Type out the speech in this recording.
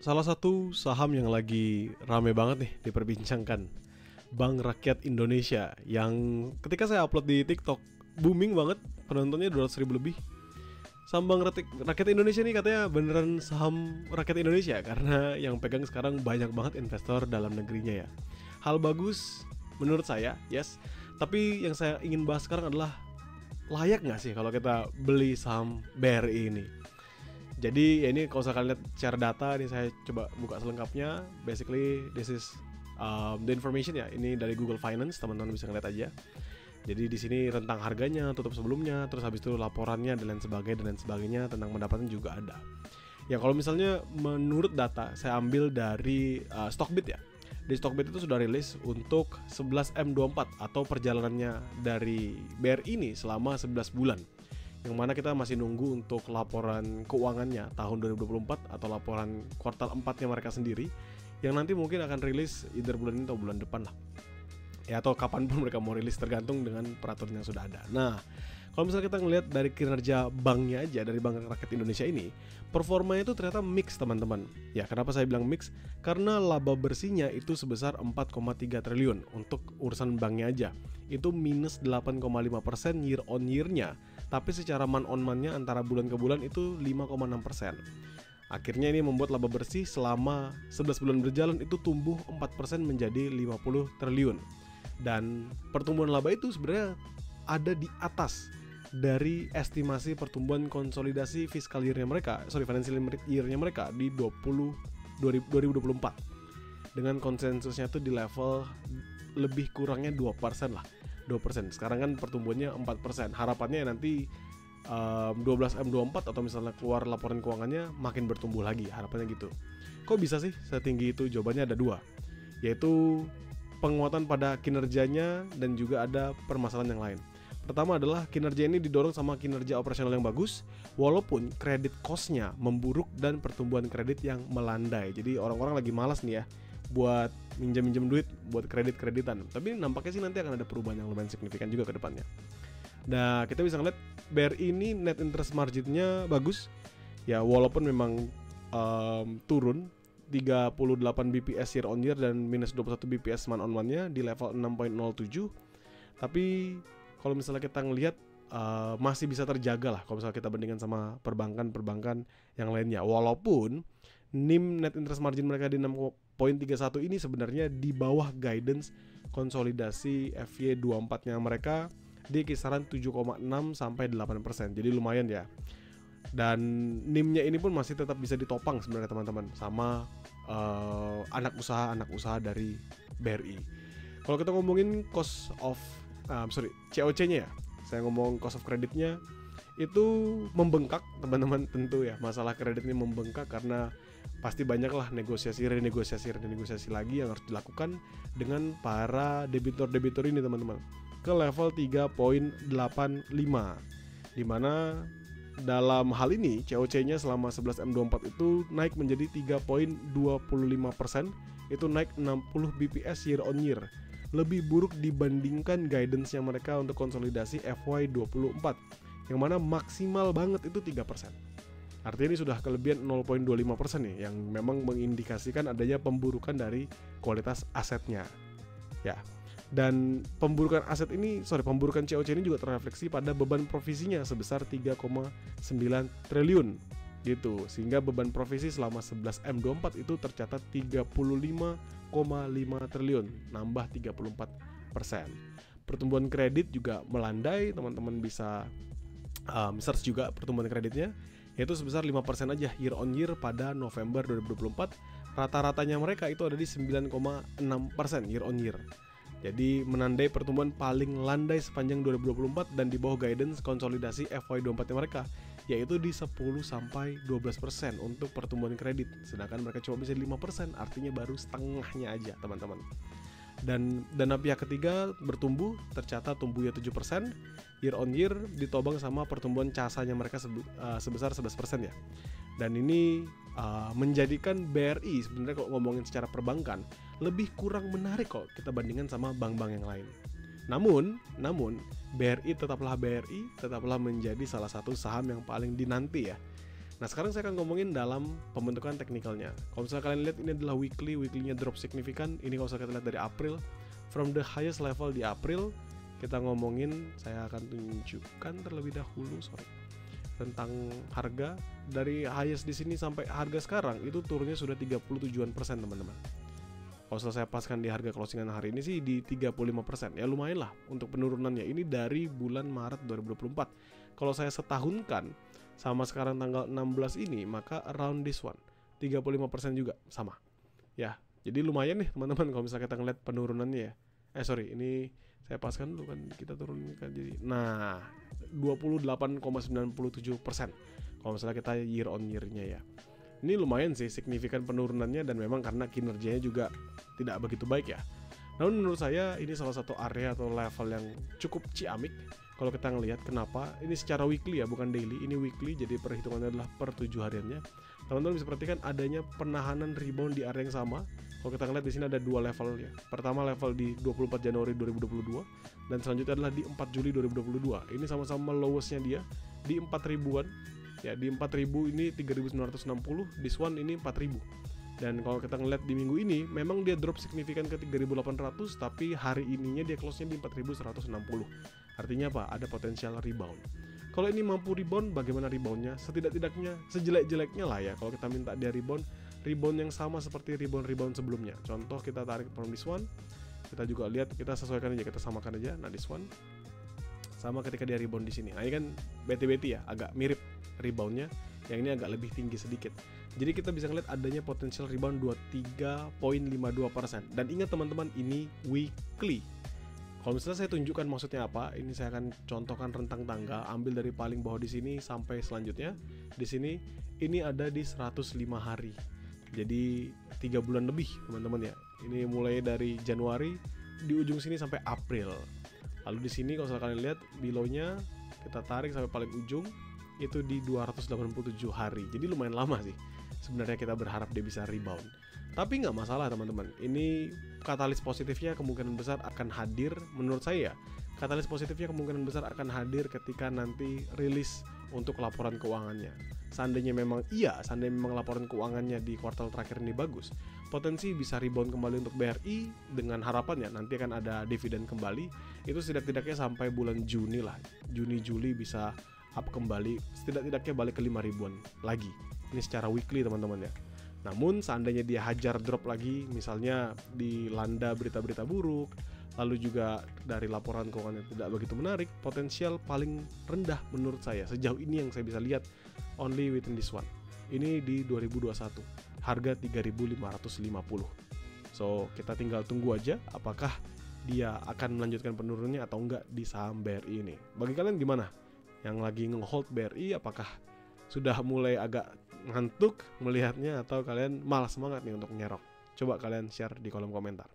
Salah satu saham yang lagi rame banget nih diperbincangkan, Bank Rakyat Indonesia, yang ketika saya upload di TikTok booming banget, penontonnya 200.000 lebih. Saham Bank Rakyat Indonesia nih katanya beneran saham rakyat Indonesia karena yang pegang sekarang banyak banget investor dalam negerinya ya. Hal bagus menurut saya, yes. Tapi yang saya ingin bahas sekarang adalah layak nggak sih kalau kita beli saham BRI ini? Jadi ya ini kalau kalian lihat secara data, ini saya coba buka selengkapnya. Basically this is the information ya. Ini dari Google Finance, teman-teman bisa ngeliat aja. Jadi di sini rentang harganya, tutup sebelumnya, terus habis itu laporannya dan lain sebagainya tentang pendapatan juga ada. Ya kalau misalnya menurut data saya ambil dari Stockbit ya. Di Stockbit itu sudah rilis untuk 11M24 atau perjalanannya dari BRI ini selama 11 bulan. Yang mana kita masih nunggu untuk laporan keuangannya tahun 2024 atau laporan kuartal 4-nya mereka sendiri, yang nanti mungkin akan rilis either bulan ini atau bulan depan lah. Ya atau kapanpun mereka mau rilis, tergantung dengan peraturan yang sudah ada. Nah, kalau misalnya kita ngelihat dari kinerja banknya aja, dari Bank Rakyat Indonesia ini, performanya itu ternyata mix, teman-teman. Ya, kenapa saya bilang mix? Karena laba bersihnya itu sebesar 4,3 triliun untuk urusan banknya aja. Itu minus 8,5% year on year-nya. Tapi secara month on month-nya antara bulan ke bulan itu 5,6%. Akhirnya ini membuat laba bersih selama 11 bulan berjalan itu tumbuh 4% menjadi 50 triliun. Dan pertumbuhan laba itu sebenarnya ada di atas dari estimasi pertumbuhan konsolidasi fiscal year-nya mereka, financial year-nya mereka di 2024. Dengan konsensusnya tuh di level lebih kurangnya 2% lah. 2%. Sekarang kan pertumbuhannya 4%. Harapannya nanti 12M24 atau misalnya keluar laporan keuangannya makin bertumbuh lagi, harapannya gitu. Kok bisa sih setinggi itu? Jawabannya ada dua, yaitu penguatan pada kinerjanya dan juga ada permasalahan yang lain. Pertama adalah kinerja ini didorong sama kinerja operasional yang bagus, walaupun kredit cost-nya memburuk dan pertumbuhan kredit yang melandai. Jadi orang-orang lagi malas nih ya buat minjem duit buat kredit-kreditan. Tapi nampaknya sih nanti akan ada perubahan yang lumayan signifikan juga ke depannya. Nah, kita bisa ngeliat BRI ini net interest margin-nya bagus. Ya, walaupun memang turun 38 BPS year on year dan minus 21 BPS month on month-nya di level 6,07. Tapi kalau misalnya kita ngelihat masih bisa terjaga lah kalau misalnya kita bandingkan sama perbankan yang lainnya. Walaupun NIM net interest margin mereka di 6,31 ini sebenarnya di bawah guidance konsolidasi FY24-nya mereka di kisaran 7,6 sampai 8%. Jadi lumayan ya. Dan NIM-nya ini pun masih tetap bisa ditopang sebenarnya teman-teman sama anak usaha dari BRI. Kalau kita ngomongin cost of COC-nya ya. Saya ngomong cost of credit-nya itu membengkak, teman-teman, tentu ya. Masalah kredit ini membengkak karena pasti banyaklah negosiasi lagi yang harus dilakukan dengan para debitur ini, teman-teman. Ke level 3,85, di mana dalam hal ini COC-nya selama 11M24 itu naik menjadi 3,25%, itu naik 60 BPS year on year. Lebih buruk dibandingkan guidance-nya mereka untuk konsolidasi FY24, yang mana maksimal banget itu 3%. Artinya ini sudah kelebihan 0,25% nih, yang memang mengindikasikan adanya pemburukan dari kualitas asetnya. Ya. Dan pemburukan COC ini juga terrefleksi pada beban provisinya sebesar 3,9 triliun gitu. Sehingga beban provisi selama 11M24 itu tercatat 35,5 triliun, nambah 34%. Pertumbuhan kredit juga melandai, teman-teman bisa search juga pertumbuhan kreditnya, yaitu sebesar 5% aja year on year pada November 2024. Rata-ratanya mereka itu ada di 9,6% year on year. Jadi menandai pertumbuhan paling landai sepanjang 2024 dan di bawah guidance konsolidasi FY24 mereka, yaitu di 10-12% untuk pertumbuhan kredit. Sedangkan mereka cuma bisa 5%, artinya baru setengahnya aja, teman-teman. Dan dana pihak ketiga bertumbuh, tercatat tumbuhnya 7% year on year, ditopang sama pertumbuhan casanya mereka sebesar 11% ya. Dan ini menjadikan BRI sebenarnya kalau ngomongin secara perbankan lebih kurang menarik kok kita bandingkan sama bank-bank yang lain. Namun BRI tetaplah menjadi salah satu saham yang paling dinanti ya. Nah sekarang saya akan ngomongin dalam pembentukan teknikalnya. Kalau misalnya kalian lihat ini adalah weekly-nya drop signifikan. Ini kalau misalnya kita lihat dari April, from the highest level di April, kita ngomongin, saya akan tunjukkan terlebih dahulu, tentang harga dari highest di sini sampai harga sekarang itu turunnya sudah 37% teman-teman. Kalau saya paskan di harga closingan hari ini sih di 35%. Ya lumayan lah untuk penurunannya. Ini dari bulan Maret 2024. Kalau saya setahunkan sama sekarang tanggal 16 ini, maka around this one 35% juga sama. Ya, jadi lumayan nih teman-teman kalau misalnya kita ngeliat penurunannya ya. Ini saya paskan dulu kan, kita turunkan jadi. Nah, 28,97% kalau misalnya kita year on year-nya ya. Ini lumayan sih signifikan penurunannya, dan memang karena kinerjanya juga tidak begitu baik ya. Namun menurut saya ini salah satu area atau level yang cukup ciamik kalau kita ngelihat. Kenapa? Ini secara weekly ya, bukan daily. Ini weekly, jadi perhitungannya adalah per 7 hariannya. Teman-teman bisa perhatikan adanya penahanan rebound di area yang sama. Kalau kita ngeliat di sini ada dua level ya. Pertama level di 24 Januari 2022 dan selanjutnya adalah di 4 Juli 2022. Ini sama-sama lowestnya dia di 4.000-an. Ya, di 4.000 ini 3.960, this one ini 4.000. Dan kalau kita ngeliat di minggu ini, memang dia drop signifikan ke 3.800, tapi hari ininya dia close-nya di 4.160. Artinya apa? Ada potensial rebound. Kalau ini mampu rebound, bagaimana reboundnya? Setidak-tidaknya, sejelek-jeleknya lah ya, kalau kita minta dia rebound yang sama seperti rebound sebelumnya. Contoh kita tarik from this one, kita juga lihat, kita sesuaikan aja, kita samakan aja. Nah this one sama ketika dia rebound di sini. Nah ini kan beti-beti ya, agak mirip reboundnya. Yang ini agak lebih tinggi sedikit. Jadi kita bisa ngeliat adanya potensial rebound 23.52%. Dan ingat teman-teman, ini weekly. Kalau misalnya saya tunjukkan maksudnya apa, ini saya akan contohkan rentang tanggal, ambil dari paling bawah di sini sampai selanjutnya. Di sini ini ada di 105 hari. Jadi 3 bulan lebih teman-teman ya. Ini mulai dari Januari di ujung sini sampai April. Lalu di sini kalau kalian lihat below-nya, kita tarik sampai paling ujung itu di 287 hari. Jadi lumayan lama sih sebenarnya kita berharap dia bisa rebound. Tapi nggak masalah teman-teman. Ini katalis positifnya kemungkinan besar akan hadir. Menurut saya katalis positifnya kemungkinan besar akan hadir ketika nanti rilis untuk laporan keuangannya. Seandainya memang laporan keuangannya di kuartal terakhir ini bagus, potensi bisa rebound kembali untuk BRI dengan harapannya nanti akan ada dividen kembali. Itu setidak-tidaknya sampai bulan Juni lah. Juni-Juli bisa up kembali, setidak-tidaknya balik ke 5.000-an lagi. Ini secara weekly teman-teman ya. Namun seandainya dia hajar drop lagi, misalnya dilanda berita-berita buruk, lalu juga dari laporan keuangan yang tidak begitu menarik, potensial paling rendah menurut saya sejauh ini yang saya bisa lihat only within this one. Ini di 2021, harga 3.550. So kita tinggal tunggu aja apakah dia akan melanjutkan penurunannya atau enggak di saham BRI ini. Bagi kalian gimana? Yang lagi nge-hold BRI, apakah sudah mulai agak ngantuk melihatnya atau kalian malah semangat nih untuk nyerok? Coba kalian share di kolom komentar.